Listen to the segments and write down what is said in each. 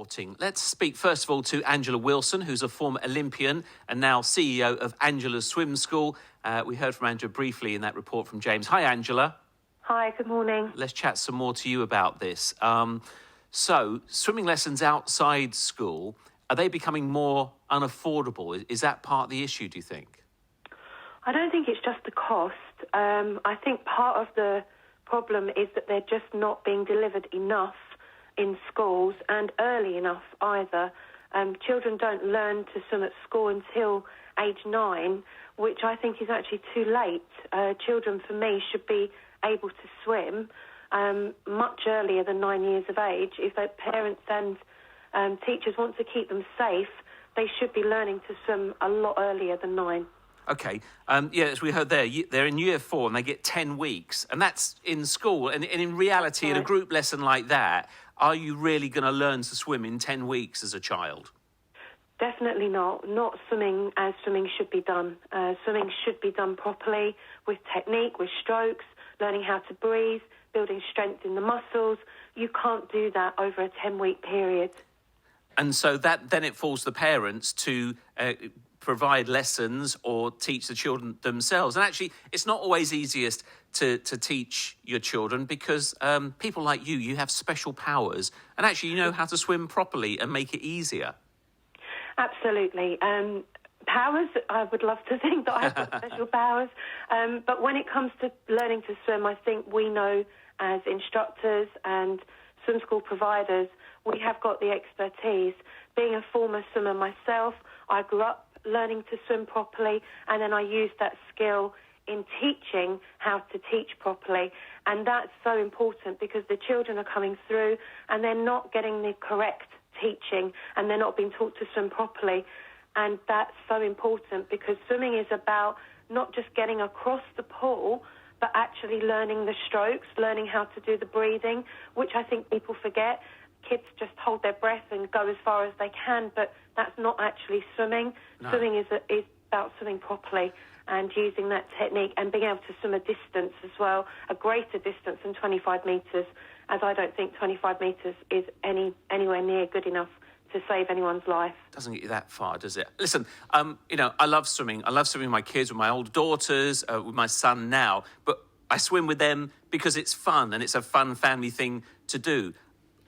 sporting. Let's speak first of all to Angela Wilson, who's a former Olympian and now CEO of Angela's Swim School. We heard from Angela briefly in that report from James. Hi, Angela. Hi, good morning. Let's chat some more to you about this. So, swimming lessons outside school, are they becoming more unaffordable? Is that part of the issue, do you think? I don't think it's just the cost. I think part of the problem is that they're just not being delivered enough in schools and early enough either. Children don't learn to swim at school until age 9, which I think is actually too late. Children, for me, should be able to swim much earlier than 9 years of age. If their parents and teachers want to keep them safe, they should be learning to swim a lot earlier than 9. OK. As we heard there, they're in year 4 and they get 10 weeks. And that's in school. And in reality, in a group lesson like that, are you really going to learn to swim in 10 weeks as a child? Definitely not. Not swimming as swimming should be done. Swimming should be done properly, with technique, with strokes, learning how to breathe, building strength in the muscles. You can't do that over a 10-week period. And so then it falls to the parents to provide lessons or teach the children themselves. And actually, it's not always easiest to teach your children because people like you have special powers. And actually, you know how to swim properly and make it easier. Absolutely. Powers, I would love to think that I've got special powers. But when it comes to learning to swim, I think we know as instructors and swim school providers, we have got the expertise. Being a former swimmer myself, I grew up learning to swim properly, and then I used that skill in teaching how to teach properly. And that's so important because the children are coming through and they're not getting the correct teaching and they're not being taught to swim properly. And that's so important because swimming is about not just getting across the pool, but actually learning the strokes, learning how to do the breathing, which I think people forget. Kids just hold their breath and go as far as they can, but that's not actually swimming. No. Swimming is about swimming properly and using that technique and being able to swim a distance as well, a greater distance than 25 metres, as I don't think 25 metres is anywhere near good enough to save anyone's life. Doesn't get you that far, does it? Listen, I love swimming. I love swimming with my kids, with my older daughters, with my son now, but I swim with them because it's fun and it's a fun family thing to do.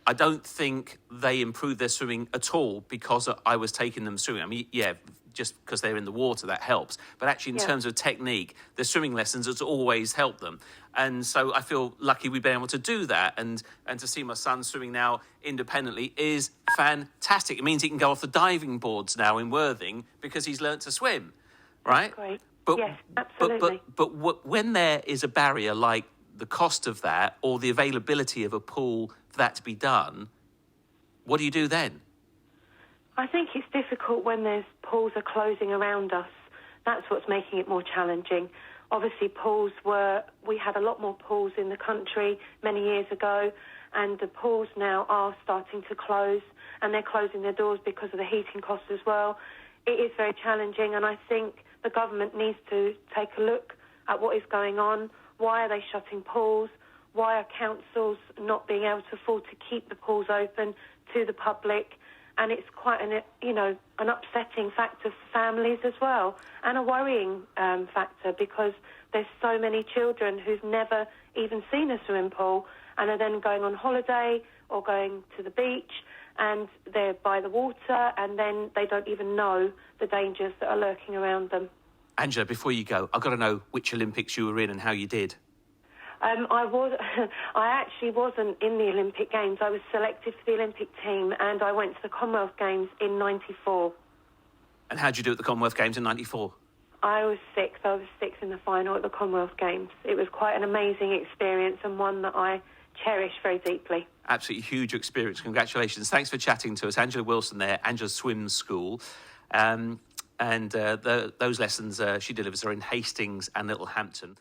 I don't think they improve their swimming at all because I was taking them swimming. I mean, yeah, just because they're in the water, that helps. But actually, in terms of technique, the swimming lessons has always helped them. And so I feel lucky we've been able to do that. And to see my son swimming now independently is fantastic. It means he can go off the diving boards now in Worthing because he's learnt to swim, right? That's great. But, yes, absolutely. But when there is a barrier like the cost of that or the availability of a pool for that to be done, what do you do then? I think it's difficult when there's pools are closing around us. That's what's making it more challenging. Obviously, we had a lot more pools in the country many years ago, and the pools now are starting to close, and they're closing their doors because of the heating costs as well. It is very challenging, and I think the government needs to take a look at what is going on. Why are they shutting pools? Why are councils not being able to afford to keep the pools open to the public? And it's quite an upsetting factor for families as well, and a worrying factor because there's so many children who've never even seen a swimming pool and are then going on holiday or going to the beach and they're by the water and then they don't even know the dangers that are lurking around them. Angela, before you go, I've got to know which Olympics you were in and how you did. I actually wasn't in the Olympic Games. I was selected for the Olympic team and I went to the Commonwealth Games in 94. And how did you do at the Commonwealth Games in 94? I was sixth. I was sixth in the final at the Commonwealth Games. It was quite an amazing experience and one that I cherish very deeply. Absolutely huge experience. Congratulations. Thanks for chatting to us. Angela Wilson there, Angela's Swim School. Those lessons she delivers are in Hastings and Littlehampton.